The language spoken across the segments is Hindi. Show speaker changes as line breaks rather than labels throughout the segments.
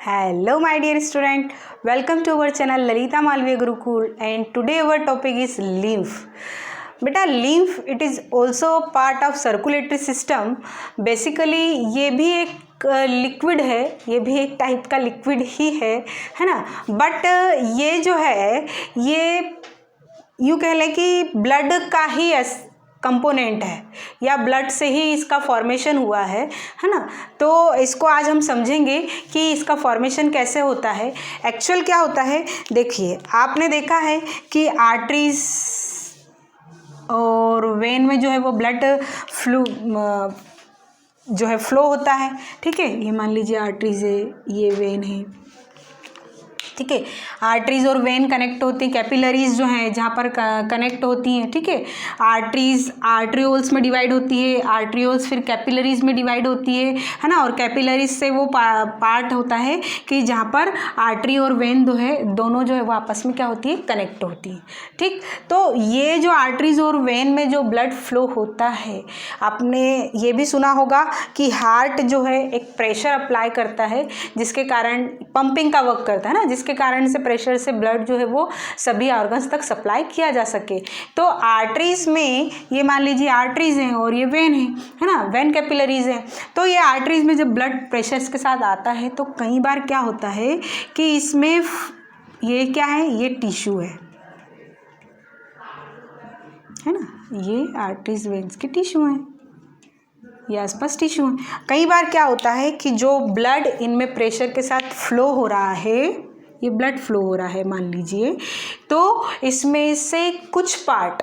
Hello my dear student, welcome to our channel Lalita Malviya Gurukul and today our topic is lymph. बेटा lymph it is also part of circulatory system. Basically ये भी एक लिक्विड है, ये भी एक टाइप का लिक्विड ही है ना. बट ये जो है ये यूँ कह लें कि ब्लड का ही कंपोनेंट है या ब्लड से ही इसका फॉर्मेशन हुआ है ना. तो इसको आज हम समझेंगे कि इसका फॉर्मेशन कैसे होता है, एक्चुअल क्या होता है. देखिए आपने देखा है कि आर्टरीज और वेन में जो है वो ब्लड जो है फ्लो होता है. ठीक है, ये मान लीजिए आर्टरीज है, ये वेन है. ठीक है, आर्टरीज और वेन कनेक्ट होती हैं, कैपिलरीज जो हैं जहाँ पर कनेक्ट होती हैं. ठीक है, आर्टरीज आर्ट्रियोल्स में डिवाइड होती है, आर्ट्रियोल्स फिर कैपिलरीज में डिवाइड होती है ना. और कैपिलरीज से वो पार्ट होता है कि जहाँ पर आर्टरी और वेन जो है दोनों जो है वो आपस में क्या होती है, कनेक्ट होती है. ठीक, तो ये जो आर्टरीज और वेन में जो ब्लड फ्लो होता है, आपने ये भी सुना होगा कि हार्ट जो है एक प्रेशर अप्लाई करता है जिसके कारण पंपिंग का वर्क करता है ना, जिसके कारण से प्रेशर से ब्लड जो है वो सभी ऑर्गन्स तक सप्लाई किया जा सके. तो आर्टरीज में ये मान लीजिए आर्टरीज हैं और ये वेन है ना, वेन कैपिलरीज हैं. तो ये आर्टरीज में जब ब्लड प्रेशर्स के साथ आता है तो कई बार क्या होता है कि इसमें ये क्या है, ये टिश्यू है ना, ये आर्टरीज वेन्स के टिश्यू हैं, ये आसपास टिश्यू हैं. कई बार क्या होता है कि जो ब्लड इनमें प्रेशर के साथ फ्लो हो रहा है, ये ब्लड फ्लो हो रहा है मान लीजिए, तो इसमें से कुछ पार्ट,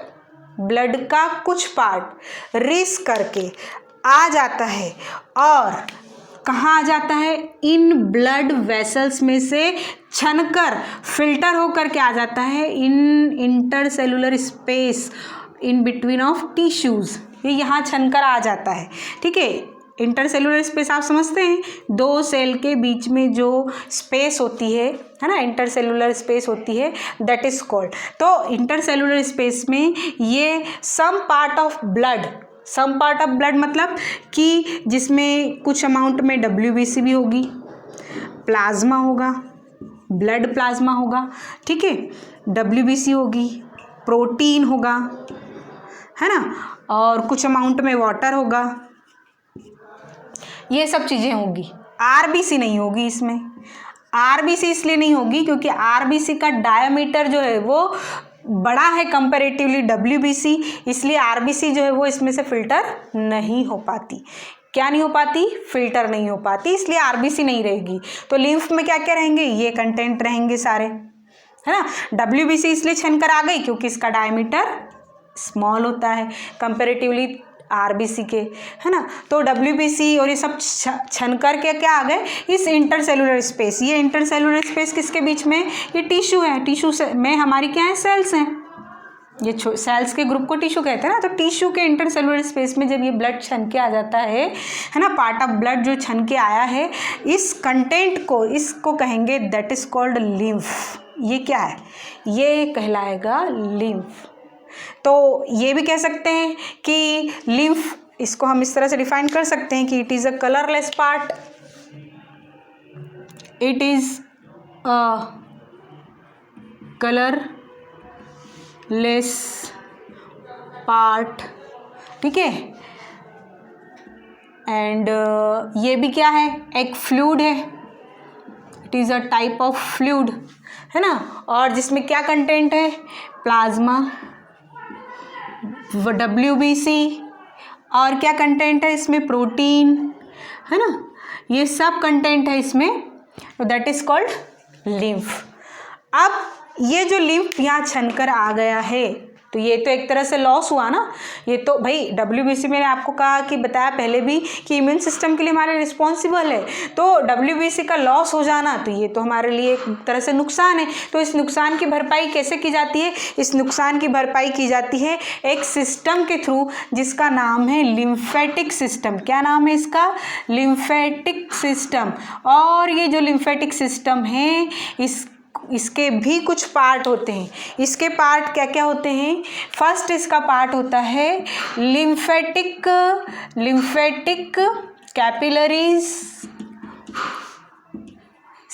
ब्लड का कुछ पार्ट रेस करके आ जाता है और कहाँ आ जाता है, इन ब्लड वेसल्स में से छनकर फिल्टर होकर के आ जाता है in intercellular space in between of tissues. ये यहाँ छनकर आ जाता है. ठीक है, इंटरसेलुलर स्पेस आप समझते हैं, दो सेल के बीच में जो स्पेस होती है ना, इंटरसेलुलर स्पेस होती है, दैट इज कॉल्ड. तो इंटरसेलुलर स्पेस में ये सम पार्ट ऑफ ब्लड मतलब कि जिसमें कुछ अमाउंट में WBC भी होगी, प्लाज्मा होगा, ब्लड प्लाज्मा होगा. ठीक है, WBC होगी, प्रोटीन होगा, है ना, और कुछ अमाउंट में वाटर होगा, ये सब चीज़ें होगी. RBC नहीं होगी इसमें. RBC इसलिए नहीं होगी क्योंकि RBC का डायमीटर जो है वो बड़ा है कंपैरेटिवली WBC, इसलिए RBC जो है वो इसमें से फिल्टर नहीं हो पाती. क्या नहीं हो पाती, फिल्टर नहीं हो पाती, इसलिए RBC नहीं रहेगी. तो लिम्फ में क्या क्या रहेंगे, ये कंटेंट रहेंगे सारे, है ना. WBC इसलिए छनकर आ गई क्योंकि इसका डायमीटर स्मॉल होता है कंपैरेटिवली RBC के, है ना. तो WBC और ये सब छन कर क्या आ गए इस इंटरसेलुलर स्पेस. ये इंटरसेलुलर स्पेस किसके बीच में, ये टिश्यू है, टिश्यू से में हमारी क्या है, सेल्स हैं. ये सेल्स के ग्रुप को टिश्यू कहते हैं ना. तो टिश्यू के इंटरसेलुलर स्पेस में जब ये ब्लड छन के आ जाता है ना, पार्ट ऑफ ब्लड जो छन के आया है, इस कंटेंट को, इसको कहेंगे दैट इज कॉल्ड लिम्फ. ये क्या है, ये कहलाएगा लिम्फ. तो ये भी कह सकते हैं कि लिम्फ, इसको हम इस तरह से डिफाइन कर सकते हैं कि it is a colourless part, it is a colourless part. ठीक है, एंड ये भी क्या है, एक फ्लूइड है, it is a type of fluid, है ना. और जिसमें क्या कंटेंट है, प्लाज्मा, WBC, और क्या कंटेंट है इसमें, प्रोटीन, है ना. ये सब कंटेंट है इसमें, दैट इज कॉल्ड लिम्फ. अब ये जो लिम्फ यहाँ छनकर आ गया है, तो ये तो एक तरह से लॉस हुआ ना. ये तो भाई WBC मैंने आपको कहा कि बताया पहले भी कि इम्यून सिस्टम के लिए हमारे रिस्पॉन्सिबल है. तो WBC का लॉस हो जाना, तो ये तो हमारे लिए एक तरह से नुकसान है. तो इस नुकसान की भरपाई कैसे की जाती है, इस नुकसान की भरपाई की जाती है एक सिस्टम के थ्रू जिसका नाम है लिम्फेटिक सिस्टम. क्या नाम है इसका, लिम्फेटिक सिस्टम. और ये जो लिम्फेटिक सिस्टम है इसके भी कुछ पार्ट होते हैं. इसके पार्ट क्या क्या होते हैं, फर्स्ट इसका पार्ट होता है लिम्फेटिक कैपिलरीज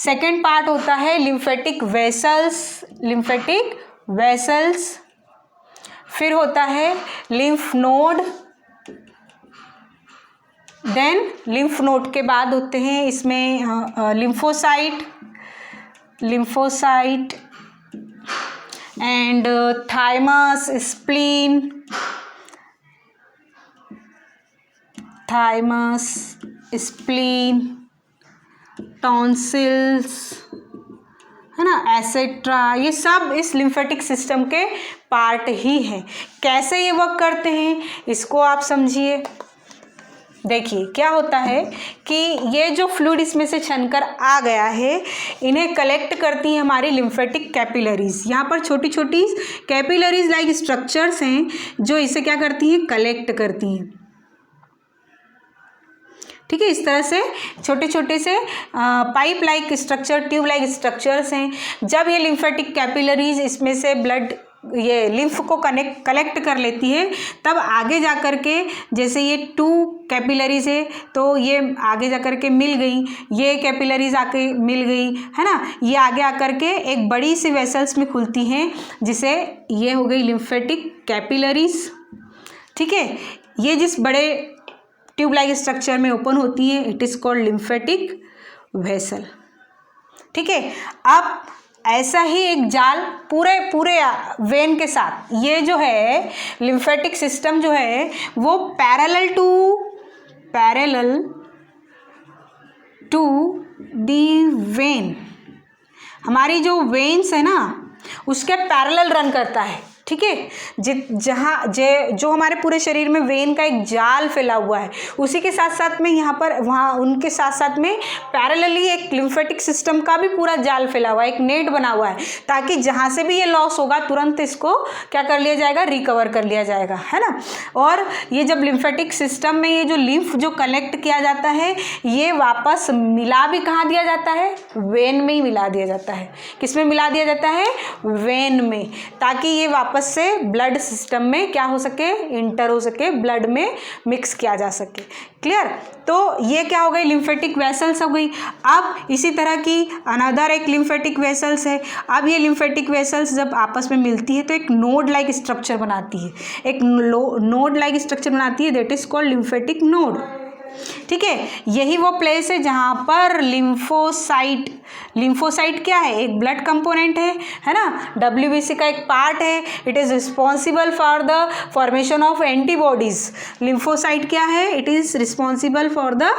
सेकेंड पार्ट होता है लिम्फेटिक वेसल्स, फिर होता है lymph node, then lymph node के बाद होते हैं इसमें lymphocyte and thymus, spleen, tonsils, है ना, एसेट्रा, ये सब इस लिम्फेटिक सिस्टम के पार्ट ही हैं। कैसे ये वर्क करते हैं इसको आप समझिए। देखिए क्या होता है कि ये जो फ्लूइड इसमें से छनकर आ गया है, इन्हें कलेक्ट करती हैं हमारी लिम्फेटिक कैपिलरीज। यहाँ पर छोटी छोटी कैपिलरीज लाइक स्ट्रक्चर्स हैं जो इसे क्या करती हैं, कलेक्ट करती हैं। ठीक है, इस तरह से छोटे छोटे से pipe like structure, tube like structures हैं। जब ये लिम्फेटिक कैपिलरीज इसमें से ब्लड, ये लिम्फ को कलेक्ट कर लेती है, तब आगे जा कर के, जैसे ये 2 कैपिलरीज है तो ये आगे जा कर के मिल गई, ये कैपिलरीज आके मिल गई, है ना, ये आगे आकर के एक बड़ी सी वेसल्स में खुलती हैं, जिसे ये हो गई लिम्फेटिक कैपिलरीज। ठीक है, ये जिस बड़े ट्यूब लाइक स्ट्रक्चर में ओपन होती है, it is called lymphatic vessel. ठीक है, अब ऐसा ही एक जाल पूरे वेन के साथ, ये जो है लिम्फेटिक सिस्टम जो है वो पैरेलल टू दी वेन, हमारी जो वेन्स है ना उसके पैरेलल रन करता है। ठीक है, जो हमारे पूरे शरीर में वेन का एक जाल फैला हुआ है, उसी के साथ साथ में यहाँ पर वहाँ उनके साथ साथ में पैरेलली एक लिम्फेटिक सिस्टम का भी पूरा जाल फैला हुआ है, एक नेट बना हुआ है, ताकि जहाँ से भी ये लॉस होगा तुरंत इसको क्या कर लिया जाएगा, रिकवर कर लिया जाएगा, है ना। और ये जब लिम्फेटिक सिस्टम में ये जो लिम्फ जो कलेक्ट किया जाता है, ये वापस मिला भी कहाँ दिया जाता है, वेन में ही मिला दिया जाता है। किस में मिला दिया जाता है, वेन में, ताकि ये वापस से ब्लड सिस्टम में क्या हो सके, इंटर हो सके, ब्लड में मिक्स किया जा सके। क्लियर। तो ये क्या हो गई, लिम्फेटिक वेसल्स हो गई। अब इसी तरह की अनदर एक लिम्फेटिक वेसल्स है। अब ये लिम्फेटिक वेसल्स जब आपस में मिलती है तो एक नोड लाइक स्ट्रक्चर बनाती है, एक नोड लाइक स्ट्रक्चर बनाती है, that is called lymphatic node. ठीक है, यही वो प्लेस है जहां पर लिम्फोसाइट क्या है, एक ब्लड कंपोनेंट है ना, WBC का एक पार्ट है। It is responsible for the formation of antibodies. Lymphocyte क्या है, it is responsible for the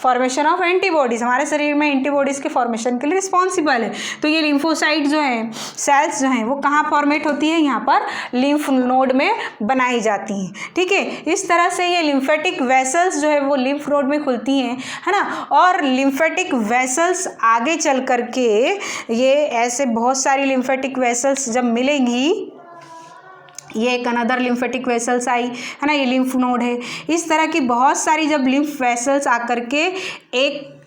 formation of antibodies, हमारे शरीर में एंटीबॉडीज के फॉर्मेशन के लिए रिस्पॉन्सिबल है। तो ये लिम्फोसाइट जो है, सेल्स जो हैं, वो कहाँ फॉर्मेट होती है, यहाँ पर लिम्फ नोड में बनाई जाती हैं। ठीक है, इस तरह से ये लिम्फेटिक वेसल्स जो है वो लिम्फ नोड में खुलती हैं, है ना। और लिम्फेटिक वेसल्स आगे चल करके, ये ऐसे बहुत सारी लिम्फेटिक वेसल्स जब मिलेंगी, ये एक अनदर लिम्फेटिक वेसल्स आई, है ना, ये लिम्फ नोड है। इस तरह की बहुत सारी जब लिम्फ वेसल्स आकर के एक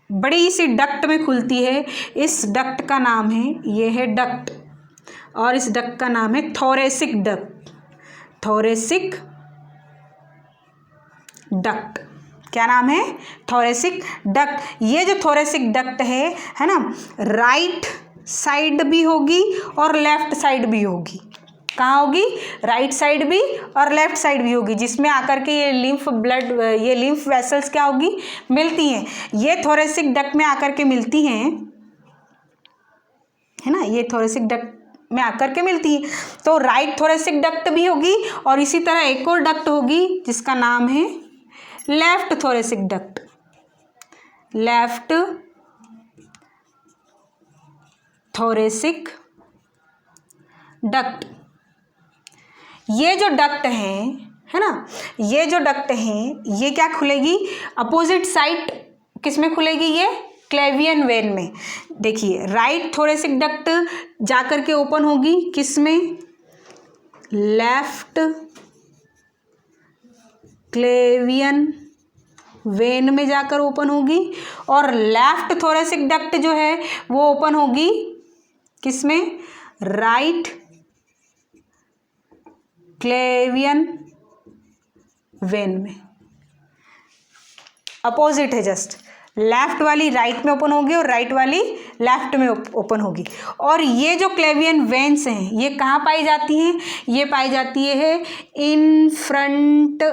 बड़ी सी डक्ट में खुलती है, इस डक्ट का नाम है, ये है डक्ट, और इस डक्ट का नाम है थोरेसिक डक्ट। थोरेसिक डक्ट, क्या नाम है, थोरेसिक डक्ट। ये जो थोरेसिक डक्ट है ना, राइट साइड भी होगी और लेफ्ट साइड भी होगी। कहाँ होगी, राइट साइड भी और लेफ्ट साइड भी होगी, जिसमें आकर के ये लिम्फ वेसल्स क्या होगी, मिलती हैं। ये थोरेसिक डक्ट में आकर के मिलती हैं, है ना, ये थोरेसिक डक्ट में आकर के मिलती हैं। तो राइट थोरेसिक डक्ट भी होगी, और इसी तरह एक और डक्ट होगी जिसका नाम है left thoracic duct. Left thoracic duct. ये जो डक्ट है ना, ये जो डक्ट हैं, ये क्या खुलेगी, अपोजिट साइड किस में खुलेगी, ये क्लेवियन वेन में। देखिए, राइट थोरेसिक डक्ट जाकर के ओपन होगी किस में, लेफ्ट क्लेवियन वेन में जाकर ओपन होगी, और लेफ्ट थोरेसिक डक्ट जो है वो ओपन होगी किस में, राइट क्लेवियन वेन में। अपोजिट है जस्ट, लेफ्ट वाली राइट में ओपन होगी और राइट वाली लेफ्ट में ओपन होगी। और ये जो क्लेवियन वेन्स हैं ये कहाँ पाई जाती हैं? ये पाई जाती है in front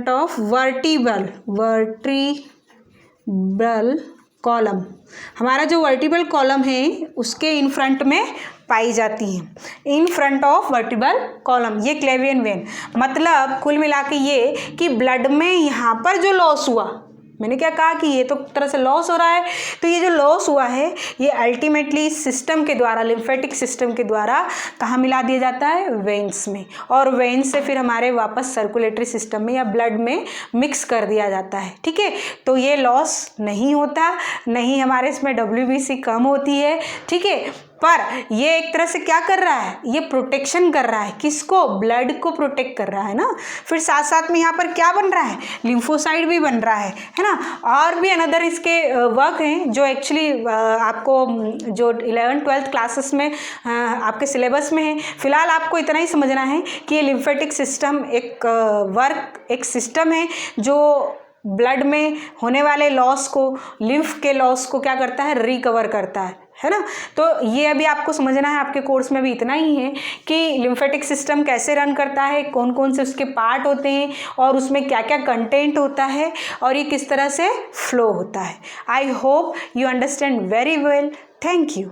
of vertebral column. हमारा जो वर्टिब्रल कॉलम है उसके इन फ्रंट में पाई जाती हैं, in front of vertebral column, ये क्लेवियन वेन। मतलब कुल मिला के ये कि ब्लड में यहाँ पर जो लॉस हुआ, मैंने क्या कहा कि ये तो तरह से लॉस हो रहा है, तो ये जो लॉस हुआ है ये अल्टीमेटली सिस्टम के द्वारा, लिम्फेटिक सिस्टम के द्वारा कहाँ मिला दिया जाता है? वेन्स में। और वेन्स से फिर हमारे वापस सर्कुलेटरी सिस्टम में या ब्लड में मिक्स कर दिया जाता है। ठीक है, तो ये लॉस नहीं होता, नहीं हमारे इसमें WBC कम होती है। ठीक है, पर ये एक तरह से क्या कर रहा है? ये प्रोटेक्शन कर रहा है। किसको? ब्लड को प्रोटेक्ट कर रहा है ना। फिर साथ साथ में यहाँ पर क्या बन रहा है? लिम्फोसाइड भी बन रहा है ना। और भी अनदर इसके वर्क हैं जो एक्चुअली आपको जो 11th-12th क्लासेस में आपके सिलेबस में है। फिलहाल आपको इतना ही समझना है कि ये लिम्फेटिक सिस्टम एक सिस्टम है जो ब्लड में होने वाले लॉस को, लिम्फ के लॉस को क्या करता है? रिकवर करता है ना। तो ये अभी आपको समझना है, आपके कोर्स में भी इतना ही है कि लिम्फेटिक सिस्टम कैसे रन करता है, कौन कौन से उसके पार्ट होते हैं और उसमें क्या क्या कंटेंट होता है और ये किस तरह से फ्लो होता है। I hope you understand very well. Thank you.